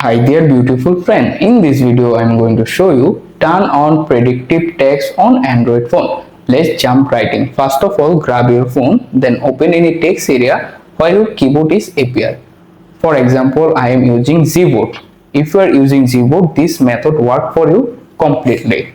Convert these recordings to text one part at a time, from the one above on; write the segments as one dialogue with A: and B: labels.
A: Hi there beautiful friend, in this video I am going to show you turn on predictive text on Android phone. Let's jump right in. First of all, grab your phone, then open any text area where your keyboard is appear. For example, I am using Gboard. If you are using Gboard, this method work for you completely.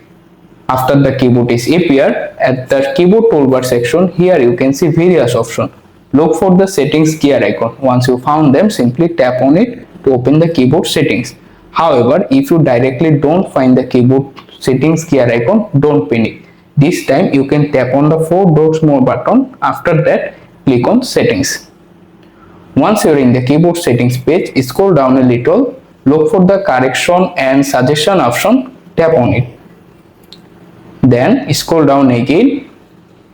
A: After the keyboard is appear, at the keyboard toolbar section, here you can see various options. Look for the settings gear icon. Once you found them, simply tap on it to open the keyboard settings. However, if you directly don't find the keyboard settings gear icon, don't panic. This time you can tap on the 4 dots more button. After that, click on settings. Once you're in the keyboard settings page, scroll down a little, look for the correction and suggestion option, tap on it. Then scroll down again.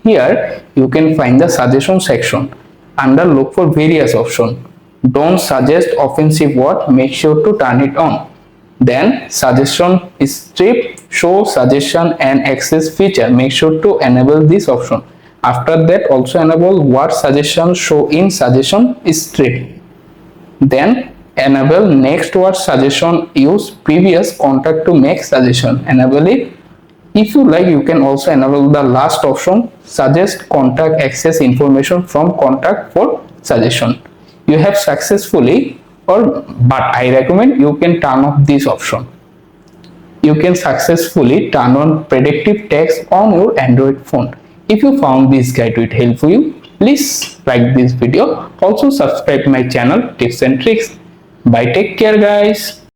A: Here you can find the suggestion section. Under look for various options. Don't suggest offensive word, make sure to turn it on. Then suggestion strip, show suggestion and access feature, make sure to enable this option. After that, also enable word suggestion show in suggestion strip. Then enable next word suggestion, use previous contact to make suggestion, enable it. If you like, you can also enable the last option, suggest contact access information from contact for suggestion. You have successfully, but I recommend you can turn off this option. You can successfully turn on predictive text on your Android phone. If you found this guide will help you, please like this video. Also subscribe my channel Tips and Tricks. Bye, take care guys.